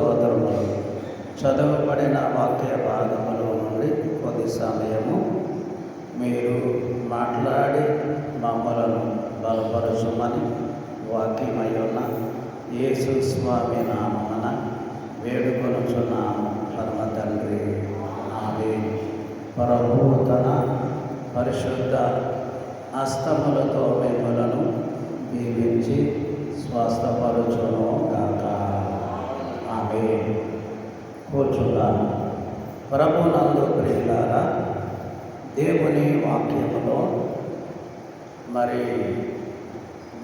స్తోత్రములు. చదవబడిన వాక్య భాగములో నుండి కొద్ది సమయము మీరు మాట్లాడి మమ్మలను బలపరచుమని వాక్యమయ్యున్న యేసు స్వామి నామమున వేడుకొనుచున్నాము పరమ తండ్రి. ఆమేన్. ప్రభువు తన పరిశుద్ధ హస్తములతో మిమ్మలను దీవించి స్వస్థపరచును గాక. ఆమేన్. కూర్చున్నాను. ప్రభునందు ప్రియులారా, దేవుని వాక్యములో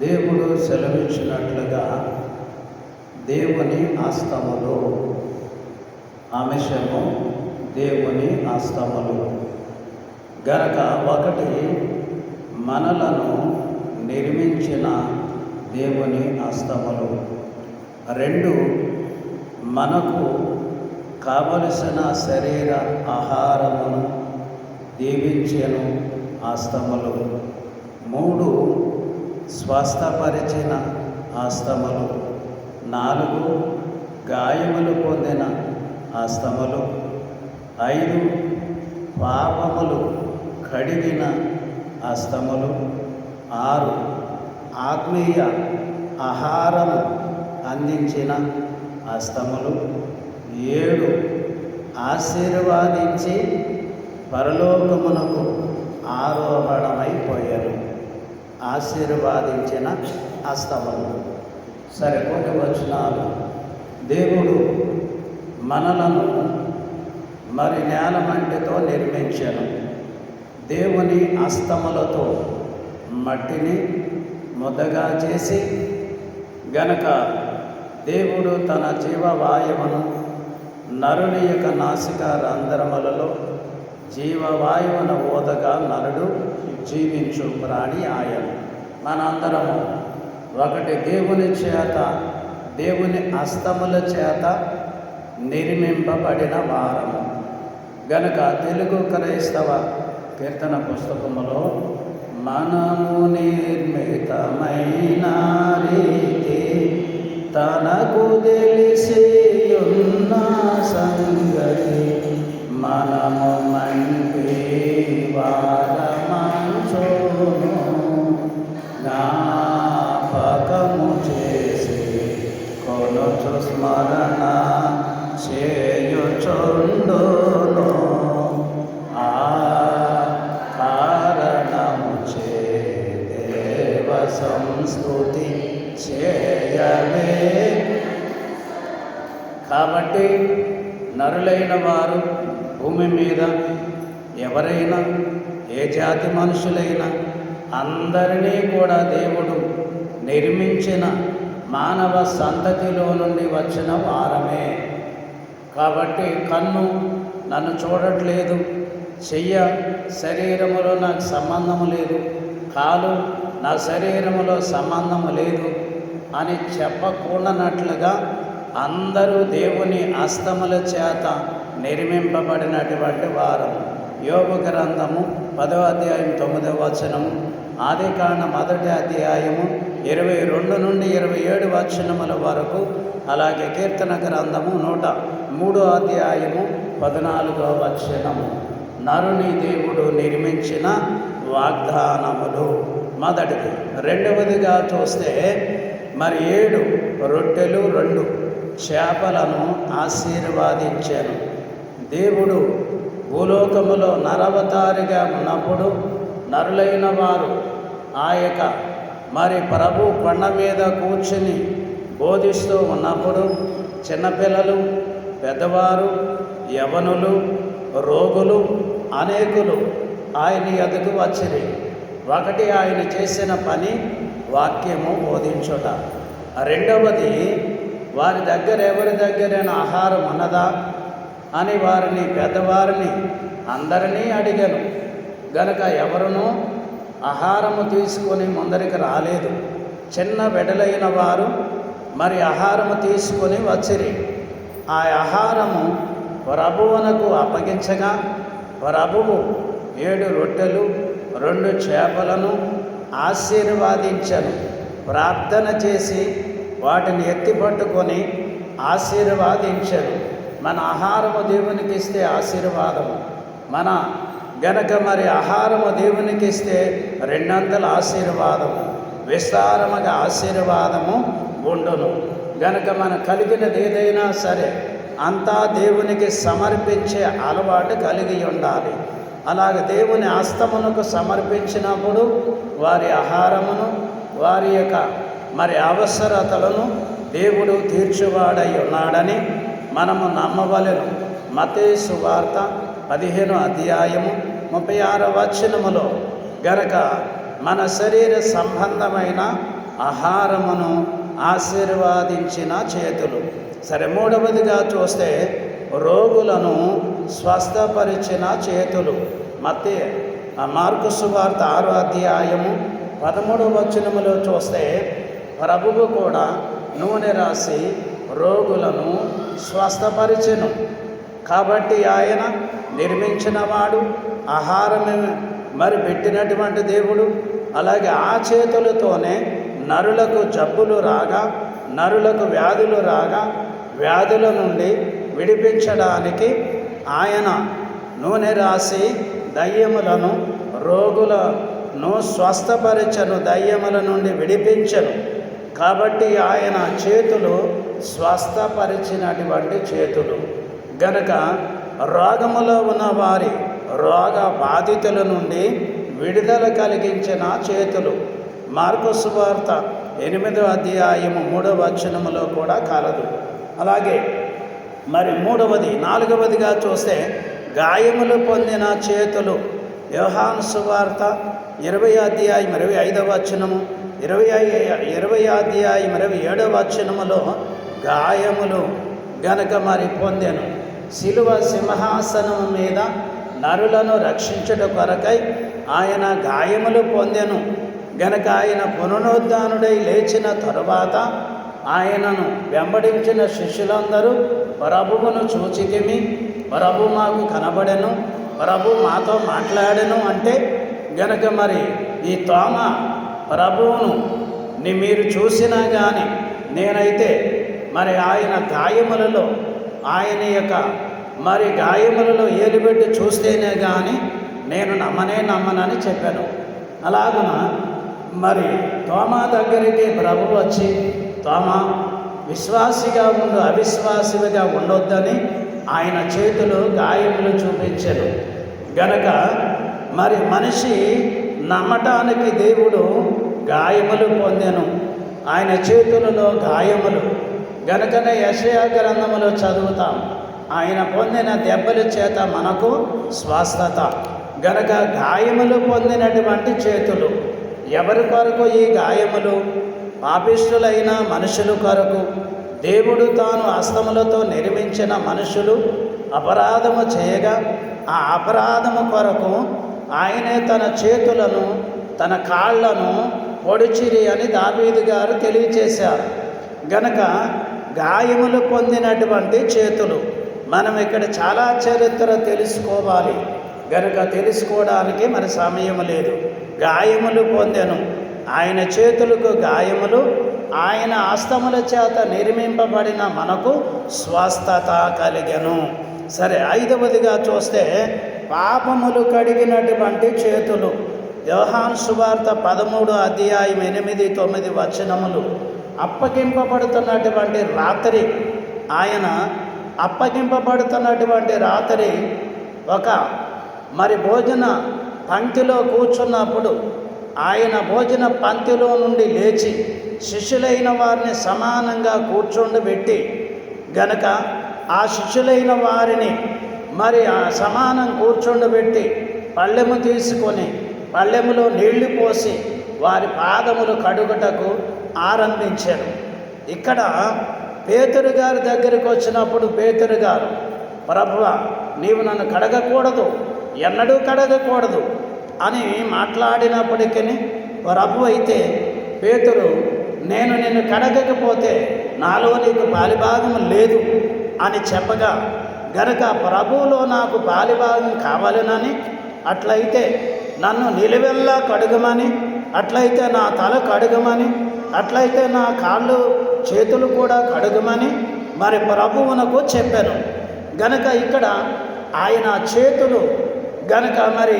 దేవుడు సెలవిచ్చినట్లుగా దేవుని హస్తములు, అంశము దేవుని హస్తములు గనక ఒకటి మనలను నిర్మించిన దేవుని హస్తములు, రెండు మనకు కావలసిన శరీర ఆహారమును దీవించెను హస్తములు, మూడు స్వస్థపరిచిన హస్తములు, నాలుగు గాయములు పొందిన హస్తములు, ఐదు పాపములు కడిగిన హస్తములు, ఆరు ఆత్మీయ ఆహారము అందించిన హస్తములు, ఏడు ఆశీర్వాదించి పరలోకమునకు ఆరోహణమైపోయారు ఆశీర్వాదించిన హస్తములు. సరే, కొన్ని వచనాలు. దేవుడు మనలను నేలమంటితో నిర్మించాను. దేవుని హస్తములతో మట్టిని ముద్దగా చేసి గనక దేవుడు తన జీవవాయువును నరుని యొక్క నాసిక రంధ్రములలో జీవవాయువును ఊదగా నరుడు జీవించు ప్రాణి ఆయన. మనందరము ఒకటి దేవుని చేత, దేవుని హస్తముల చేత నిర్మింపబడిన వారము గనక తెలుగు క్రైస్తవ కీర్తన పుస్తకములో మనము నిర్మితమైన రీతి తనకు తెలిసి ఉన్న సంగతి మనము మంటి వారమంచును జ్ఞాపకము చేసి కొనుచు స్మరణ చేయుచుండును ఆ కారణము చే దేవ సంస్తుతి చేయలే. కాబట్టి నరులైన వారు భూమి మీద ఎవరైనా, ఏ జాతి మనుషులైనా అందరినీ కూడా దేవుడు నిర్మించిన మానవ సంతతిలో నుండి వచ్చిన వారమే. కాబట్టి కన్ను నన్ను చూడట్లేదు, చెయ్య శరీరములో నాకు సంబంధము లేదు, కాలు నా శరీరములో సంబంధము లేదు అని చెప్పకూడనట్లుగా అందరూ దేవుని హస్తముల చేత నిర్మింపబడినటువంటి వారు. యోబు గ్రంథము 10వ అధ్యాయం 9వ వచనము, ఆదికాండ 1వ అధ్యాయము 22 నుండి 27 వచనముల వరకు, అలాగే కీర్తన గ్రంథము 103వ అధ్యాయము 14వ వచనము. నరుని దేవుడు నిర్మించిన వాగ్దానములు మొదటిది. రెండవదిగా చూస్తే 7 రొట్టెలు 2 చేపలను ఆశీర్వాదించాను. దేవుడు భూలోకములో నరవతారిగా ఉన్నప్పుడు నరులైన వారు ఆ యొక్క ప్రభు కొండ మీద కూర్చుని బోధిస్తూ ఉన్నప్పుడు చిన్నపిల్లలు, పెద్దవారు, యవనులు, రోగులు అనేకులు ఆయన ఎదుగు వచ్చిరి. ఒకటి, ఆయన చేసిన పని వాక్యము బోధించుట. రెండవది, వారి దగ్గర ఎవరి దగ్గరైనా ఆహారం ఉన్నదా అని వారిని, పెద్దవారిని అందరినీ అడిగాను. గనక ఎవరునూ ఆహారము తీసుకొని ముందరికి రాలేదు. చిన్న బిడ్డలైన వారు ఆహారము తీసుకొని వచ్చిరి. ఆ ఆహారము ప్రభువునకు అప్పగించగా ప్రభువు 7 రొట్టెలు 2 చేపలను ఆశీర్వాదించను. ప్రార్థన చేసి వాటిని ఎత్తిపట్టుకొని ఆశీర్వాదించను. మన ఆహారము దేవునికి ఇస్తే ఆశీర్వాదము, మన గనక మరి ఆహారము దేవునికి ఇస్తే రెండంతల ఆశీర్వాదము, విస్తారముగా ఆశీర్వాదము ఉండును. గనక మన కలిగినది ఏదైనా సరే అంతా దేవునికి సమర్పించే అలవాటు కలిగి ఉండాలి. అలాగే దేవుని హస్తమునకు సమర్పించినప్పుడు వారి ఆహారమును, వారి యొక్క మరి అవసరతలను దేవుడు తీర్చువాడై ఉన్నాడని మనము నమ్మవలెను. మత్తయి సువార్త 15వ అధ్యాయము 36వ వచనములో గనక మన శరీర సంబంధమైన ఆహారమును ఆశీర్వాదించిన చేతులు. సరే, మూడవదిగా చూస్తే రోగులను స్వస్థపరిచిన చేతులు. మార్కు సువార్త 6వ అధ్యాయము 13వ వచనములో చూస్తే ప్రభువు కూడా నూనె రాసి రోగులను స్వస్థపరిచెను. కాబట్టి ఆయన నిర్మించినవాడు, ఆహారమే మరి పెట్టినటువంటి దేవుడు. అలాగే ఆ చేతులతోనే నరులకు జబ్బులు రాగా, నరులకు వ్యాధులు రాగా, వ్యాధుల నుండి విడిపించడానికి ఆయన నూనె రాసి దయ్యములను, రోగులను స్వస్థపరిచను, దయ్యముల నుండి విడిపించను. కాబట్టి ఆయన చేతులు స్వస్థపరిచినటువంటి చేతులు. గనక రోగములో ఉన్న వారి రోగ బాధితుల నుండి విడుదల కలిగించిన చేతులు. మార్కు సువార్త 8వ అధ్యాయము 3వ వచనములో కూడా కలదు. అలాగే మరి నాలుగవదిగా చూస్తే గాయములు పొందిన చేతులు. యోహాను సువార్త 20వ అధ్యాయం 25వ వచనము, 20వ అధ్యాయం 27వ వచనములో గాయములు గనక మరి పొందెను. శిలువ సింహాసనం మీద నరులను రక్షించుట కొరకై ఆయన గాయములు పొందెను. గనక ఆయన పునరుద్ధానుడై లేచిన తరువాత ఆయనను వెంబడించిన శిష్యులందరూ ప్రభువును చూచితిమి, ప్రభు మాకు కనబడెను, ప్రభు మాతో మాట్లాడెను అంటే గనక మరి ఈ తోమ ప్రభువును మీరు చూసినా కానీ నేనైతే మరి ఆయన గాయములలో, ఆయన యొక్క మరి గాయములలో ఏలుబెట్టి చూస్తేనే కానీ నేను నమ్మనని చెప్పాను. అలాగున మరి తోమా దగ్గరికి ప్రభు వచ్చి, తోమా విశ్వాసిగా ఉండు, అవిశ్వాసిగా ఉండొద్దని ఆయన చేతులు గాయములు చూపించారు. గనక మరి మనిషి నమ్మటానికి దేవుడు గాయములు పొందెను, ఆయన చేతులలో గాయములు. గనకనే యెషయా గ్రంథములో చదువుతాం, ఆయన పొందిన దెబ్బల చేత మనకు స్వస్థత. గనక గాయములు పొందినటువంటి చేతులు. ఎవరి కొరకు ఈ గాయములు? పాపిష్టులైన మనుషుల కొరకు. దేవుడు తాను హస్తములతో నిర్మించిన మనుషులు అపరాధము చేయగా ఆ అపరాధము కొరకు ఆయనే తన చేతులను, తన కాళ్లను పొడిచిరి అని దావీదు గారు తెలియచేశారు. గనక గాయములు పొందినటువంటి చేతులు. మనం ఇక్కడ చాలా చరిత్ర తెలుసుకోవాలి. గనక తెలుసుకోవడానికి మరి సమయం లేదు. గాయములు పొందెను, ఆయన చేతులకు గాయములు, ఆయన హస్తముల చేత నిర్మింపబడిన మనకు స్వస్థత కలిగెను. సరే, ఐదవదిగా చూస్తే పాపములు కడిగినటువంటి చేతులు. యోహాను సువార్త 13వ అధ్యాయం 8-9 వచనములు. అప్పగింపబడుతున్నటువంటి రాత్రి, ఆయన అప్పగింపబడుతున్నటువంటి రాత్రి ఒక మరి భోజన పంక్తిలో కూర్చున్నప్పుడు ఆయన భోజన పంక్తిలో నుండి లేచి శిష్యులైన వారిని సమానంగా కూర్చోండబెట్టి గనక ఆ శిష్యులైన వారిని మరి ఆ సమానం కూర్చోండబెట్టి పళ్ళెము తీసుకొని పళ్ళెములో నీళ్లు పోసి వారి పాదములు కడుగుటకు ఆరంభించారు. ఇక్కడ పేతురు గారి దగ్గరికి వచ్చినప్పుడు పేతురు గారు, ప్రభువా, నీవు నన్ను కడగకూడదు, ఎన్నడూ కడగకూడదు అని మాట్లాడినప్పటికీ ప్రభు అయితే పేతురు, నేను నిన్ను కడగకపోతే నాలో నీకు పాలిభాగం లేదు అని చెప్పగా, గనక ప్రభువులో నాకు పాలిభాగం కావాలనని, అట్లయితే నన్ను నిలువెల్లా కడుగమని, అట్లయితే నా తల కడుగమని, అట్లయితే నా కాళ్ళు చేతులు కూడా కడుగమని మరి ప్రభువునకు చెప్పాను గనక ఇక్కడ ఆయన చేతులు గనక మరి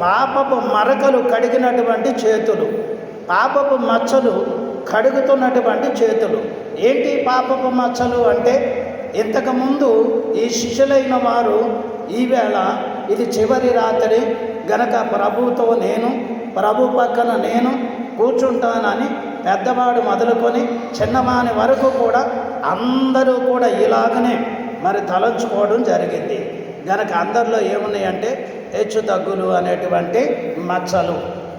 పాపపు మరకలు కడిగినటువంటి చేతులు, పాపపు మచ్చలు కడుగుతున్నటువంటి చేతులు. ఏంటి పాపపు మచ్చలు అంటే, ఇంతకుముందు ఈ శిష్యులైన వారు ఈవేళ ఇది చివరి రాత్రి గనక ప్రభుతో నేను, ప్రభు పక్కన నేను కూర్చుంటానని పెద్దవాడు మొదలుకొని చిన్నవాని వరకు కూడా అందరూ కూడా ఇలాగనే మరి తలంచుకోవడం జరిగింది. గనక అందరిలో ఏమున్నాయంటే హెచ్చు తగ్గులు అనేటువంటి మచ్చలు.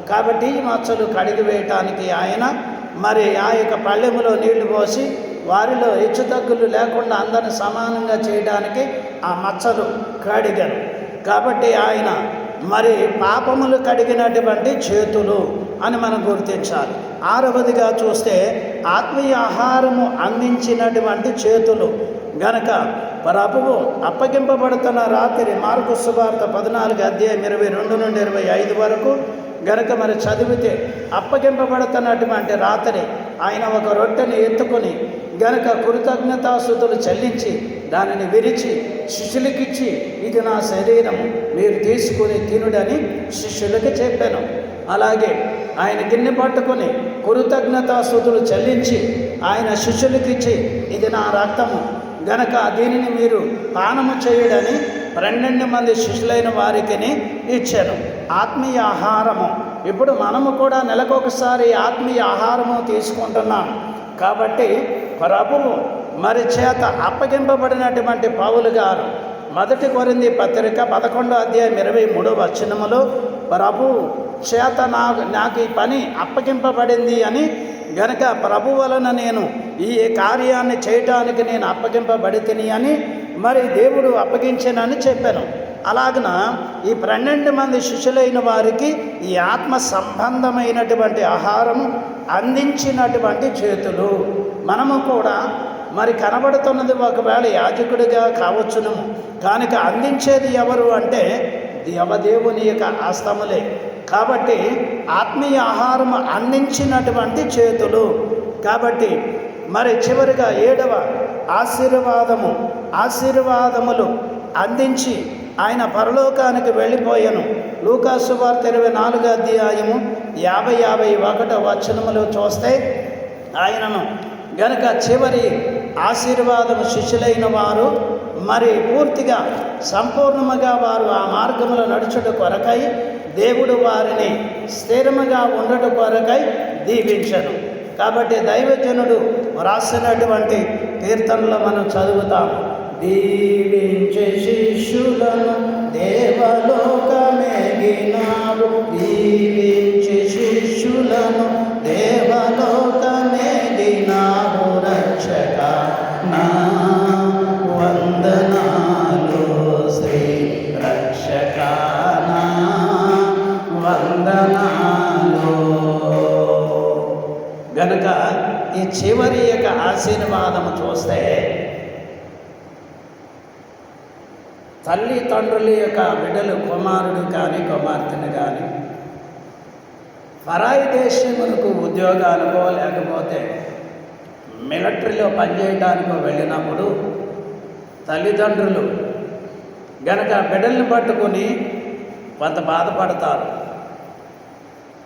కాబట్టి ఈ మచ్చలు కడిగి వేయటానికి ఆయన మరి ఆ యొక్క పళ్ళెములో నీళ్లు పోసి వారిలో హెచ్చు తగ్గులు లేకుండా అందరిని సమానంగా చేయడానికి ఆ మచ్చలు కడిగారు. కాబట్టి ఆయన మరి పాపములు కడిగినటువంటి చేతులు అని మనం గుర్తించాలి. ఆరవదిగా చూస్తే ఆత్మీయ ఆహారము అందించినటువంటి చేతులు. గనక ప్రభువు అప్పగింపబడుతున్న రాత్రి మార్కు సువార్త 14:22-25 వరకు గనక మరి చదివితే, అప్పగింపబడుతున్నటువంటి రాత్రి ఆయన ఒక రొట్టెని ఎత్తుకొని గనక కృతజ్ఞతాస్తుతులు చెల్లించి దానిని విరిచి శిష్యులకిచ్చి, ఇది నా శరీరము, మీరు తీసుకుని తినుడని శిష్యులకి చెప్పాను. అలాగే ఆయన గిన్నె పట్టుకొని కృతజ్ఞతాస్తుతులు చెల్లించి ఆయన శిష్యులకిచ్చి, ఇది నా రక్తము గనక దీనిని మీరు పానము చేయుడని 12 మంది శిష్యులైన వారికి ఇచ్చాను. ఆత్మీయ ఆహారము. ఇప్పుడు మనము కూడా నెలకొకసారి ఆత్మీయ ఆహారము తీసుకుంటున్నాం. కాబట్టి ప్రభువు మరి చేత అప్పగింపబడినటువంటి పౌలు గారు 1 కొరింథీ పత్రిక 11:23 ప్రభు చేత నాకు ఈ పని అప్పగింపబడింది అని గనక ప్రభు వలన నేను ఈ కార్యాన్ని చేయటానికి నేను అప్పగింపబడితిని అని మరి దేవుడు అప్పగించానని చెప్పాను. అలాగన ఈ 12 మంది శిష్యులైన వారికి ఈ ఆత్మ సంబంధమైనటువంటి ఆహారము అందించినటువంటి చేతులు. మనము కూడా మరి కనబడుతున్నది ఒకవేళ యాజకుడిగా కావచ్చును, కనుక అందించేది ఎవరు అంటే దేవదేవుని యొక్క హస్తములే. కాబట్టి ఆత్మీయ ఆహారం అందించినటువంటి చేతులు. కాబట్టి మరి చివరిగా 7వ ఆశీర్వాదములు అందించి ఆయన పరలోకానికి వెళ్ళిపోయాను. లూకా సువార్త 24:50-51 చూస్తే ఆయనను గనక చివరి ఆశీర్వాదము శిష్యులైన వారు మరి పూర్తిగా సంపూర్ణముగా వారు ఆ మార్గంలో నడుచుట కొరకై దేవుడు వారిని స్థిరముగా ఉండట కొరకై దీవించను. కాబట్టి దైవజనుడు రాసినటువంటి కీర్తనలో మనం చదువుతాము, దీవించే శిష్యులను దేవలోకమేగినావు, దీవించే శిష్యులను దేవలోకమేగినావు, రక్షక నా వందనాలు, శ్రీ రక్షక నా వందనాలు. గనుక ఈ చివరి యొక్క ఆశీర్వాదము చూస్తే తల్లిదండ్రుల యొక్క బిడ్డలు, కుమారుడు కానీ కుమార్తెను కానీ పరాయి దేశమునకు ఉద్యోగానికో లేకపోతే మిలిటరీలో పనిచేయడానికో వెళ్ళినప్పుడు తల్లిదండ్రులు గనక బిడ్డల్ని పట్టుకొని కొంత బాధపడతారు.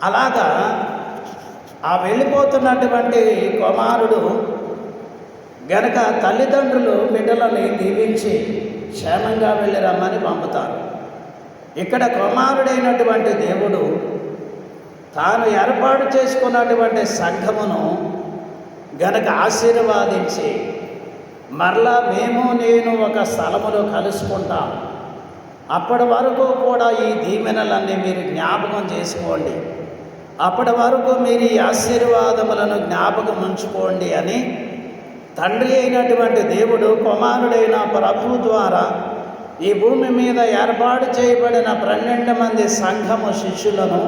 అలాగా ఆ వెళ్ళిపోతున్నటువంటి కుమారుడు గనక తల్లిదండ్రులు బిడ్డలని దీవించి క్షేమంగా వెళ్ళి రమ్మని పంపుతారు. ఇక్కడ కుమారుడైనటువంటి దేవుడు తాను ఏర్పాటు చేసుకున్నటువంటి సంఘమును గనక ఆశీర్వాదించి మరలా నేను ఒక స్థలములో కలుసుకుంటాం, అప్పటి వరకు కూడా ఈ దీవెనలన్నీ మీరు జ్ఞాపకం చేసుకోండి, అప్పటి వరకు మీరు ఈ ఆశీర్వాదములను జ్ఞాపకం ఉంచుకోండి అని తండ్రి అయినటువంటి దేవుడు కుమారుడైన ప్రభు ద్వారా ఈ భూమి మీద ఏర్పాటు చేయబడిన 12 మంది సంఘము శిష్యులను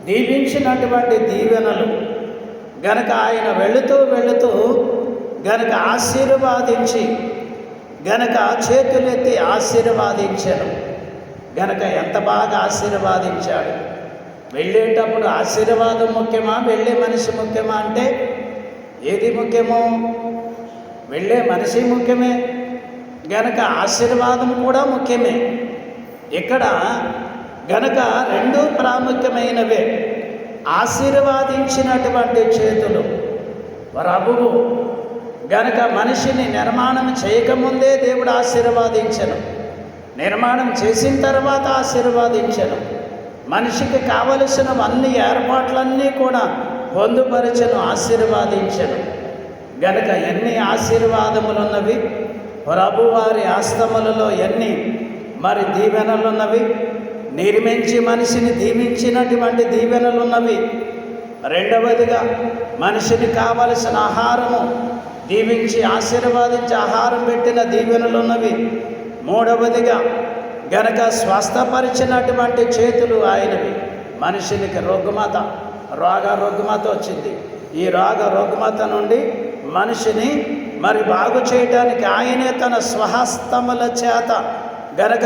దీవించినటువంటి దీవెనలు గనక ఆయన వెళుతూ గనక ఆశీర్వాదించి గనక చేతులెత్తి ఆశీర్వాదించారు. గనక ఎంత బాగా ఆశీర్వాదించాడు. వెళ్ళేటప్పుడు ఆశీర్వాదం ముఖ్యమా, వెళ్ళే మనిషి ముఖ్యమా అంటే ఏది ముఖ్యమో? వెళ్ళే మనిషి ముఖ్యమే గనక ఆశీర్వాదం కూడా ముఖ్యమే. ఇక్కడ గనక రెండు ప్రాముఖ్యమైనవే. ఆశీర్వాదించినటువంటి చేతులు ప్రభువు గనక మనిషిని నిర్మాణం చేయకముందే దేవుడు ఆశీర్వాదించను, నిర్మాణం చేసిన తర్వాత ఆశీర్వాదించను. మనిషికి కావలసినవన్నీ ఏర్పాట్లన్నీ కూడా పొందుపరచను, ఆశీర్వాదించను. గనక ఎన్ని ఆశీర్వాదములున్నవి, ప్రభువారి హస్తములలో ఎన్ని మరి దీవెనలున్నవి, నిర్మించి మనిషిని దీవించినటువంటి దీవెనలున్నవి. రెండవదిగా మనిషిని కావలసిన ఆహారము దీవించి ఆశీర్వాదించి ఆహారం పెట్టిన దీవెనలున్నవి. మూడవదిగా గనక స్వస్థపరిచినటువంటి చేతులు ఆయనవి. మనిషినికి రుగ్మత వచ్చింది. ఈ రుగ్మత నుండి మనిషిని మరి బాగు చేయడానికి ఆయనే తన స్వహస్తముల చేత గనక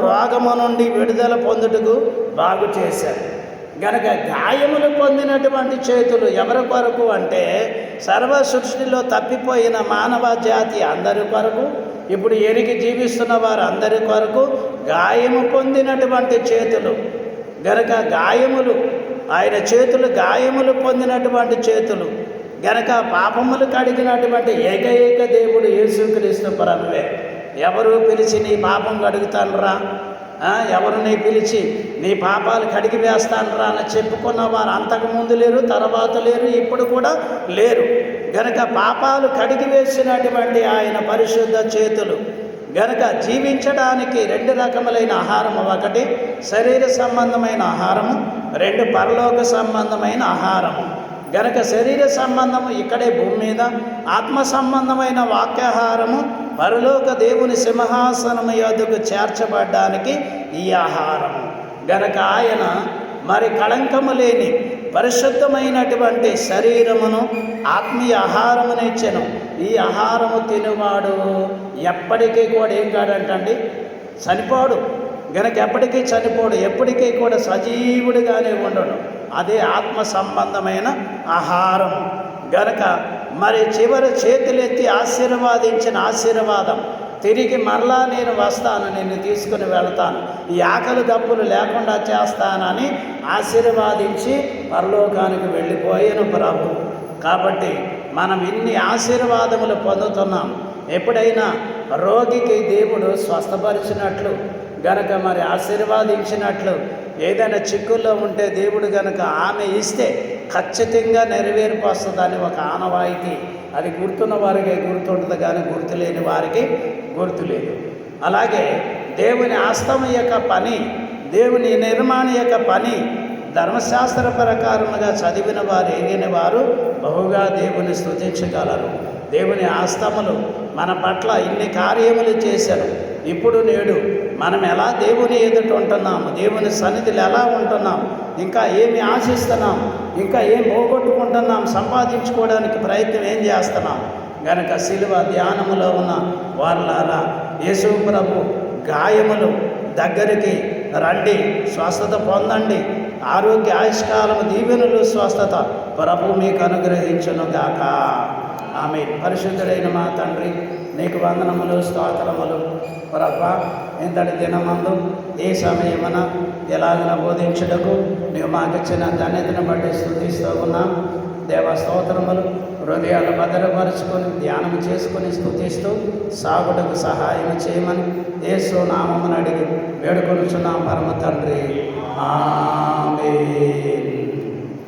రోగము నుండి విడుదల పొందుటకు బాగు చేశారు. గనక గాయములు పొందినటువంటి చేతులు ఎవరి కొరకు అంటే సర్వ సృష్టిలో తప్పిపోయిన మానవ జాతి అందరి కొరకు, ఇప్పుడు ఎరిగి జీవిస్తున్న వారు అందరి కొరకు గాయము పొందినటువంటి చేతులు. గనక గాయములు ఆయన చేతులు గాయములు పొందినటువంటి చేతులు. గనక పాపములు కడిగినటువంటి ఏకైక దేవుడు యేసుక్రీస్తు ప్రభువే. ఎవరు పిలిచి నీ పాపం కడుగుతానురా, ఎవరు నీ పిలిచి నీ పాపాలు కడిగి వేస్తానురా అని చెప్పుకున్న వారు అంతకుముందు లేరు, తర్వాత లేరు, ఇప్పుడు కూడా లేరు. గనక పాపాలు కడిగి వేసినటువంటి ఆయన పరిశుద్ధ చేతులు. గనక జీవించడానికి రెండు రకములైన ఆహారము, ఒకటి శరీర సంబంధమైన ఆహారము, రెండు పరలోక సంబంధమైన ఆహారము. గనక శరీర సంబంధము ఇక్కడే భూమి మీద, ఆత్మ సంబంధమైన వాక్యాహారము పరలోక దేవుని సింహాసనము యొద్దకు చేర్చబడ్డానికి ఈ ఆహారము. గనక ఆయన మరి కళంకము లేని పరిశుద్ధమైనటువంటి శరీరమును ఆత్మీయ ఆహారమునిచ్చెను. ఈ ఆహారము తినువాడు ఎప్పటికీ కూడా ఏం కాడంటండి, చనిపోడు. గనక ఎప్పటికీ చనిపోడు, ఎప్పటికీ కూడా సజీవుడిగానే ఉండడు. అదే ఆత్మ సంబంధమైన ఆహారం. గనక మరి చివరి చేతులెత్తి ఆశీర్వాదించిన ఆశీర్వాదం, తిరిగి మరలా నేను వస్తాను, నిన్ను తీసుకుని వెళతాను, ఈ ఆకలి దప్పులు లేకుండా చేస్తానని ఆశీర్వాదించి పరలోకానికి వెళ్ళిపోయాను ప్రభు. కాబట్టి మనం ఇన్ని ఆశీర్వాదములు పొందుతున్నాం. ఎప్పుడైనా రోగికి దేవుడు స్వస్థపరిచినట్లు గనక మరి ఆశీర్వాదించినట్లు, ఏదైనా చిక్కుల్లో ఉంటే దేవుడు గనక ఆమె ఇస్తే ఖచ్చితంగా నెరవేర్పు వస్తుందని ఒక ఆనవాయితీ. అది గుర్తున్న వారికి గుర్తుంటుంది, కానీ గుర్తులేని వారికి గుర్తులేదు. అలాగే దేవుని హస్తం యొక్క పని, దేవుని నిర్మాణ యొక్క పని ధర్మశాస్త్ర ప్రకారముగా చదివిన వారు, ఎరిగిన వారు బహుగా దేవుని స్తుతించగలరు. దేవుని హస్తములు మన పట్ల ఇన్ని కార్యములు చేశారు. ఇప్పుడు నేడు మనం ఎలా దేవుని ఎదుట ఉంటున్నాము, దేవుని సన్నిధిలో ఎలా ఉంటున్నాం, ఇంకా ఏమి ఆశిస్తున్నాం, ఇంకా ఏం పోగొట్టుకుంటున్నాం, సంపాదించుకోవడానికి ప్రయత్నం ఏం చేస్తున్నాం. గనక శిలువ ధ్యానములో ఉన్న వారులారా, యేసు ప్రభు గాయములు దగ్గరికి రండి, స్వస్థత పొందండి. ఆరోగ్య ఆయుష్కాలము దీవెనలు స్వస్థత ప్రభు మీకు అనుగ్రహించును గాక. ఆమె పరిశుద్ధుడైన మా తండ్రి, నీకు వందనములు, స్తోత్రములు. ప్రభా, ఇంతటి దినమందు ఏ సమయమున ఎలాగన బోధించుటకు నీవు మాకిచ్చిన ధన్యతను బట్టి స్తుతిస్తూ ఉన్నాం. దేవ స్తోత్రములు. హృదయాలు భద్రపరుచుకొని ధ్యానం చేసుకొని స్తుతిస్తూ సాగుటకు సహాయం చేయమని యేసు నామమున అడిగి వేడుకొనుచున్నాం పరమ తండ్రి.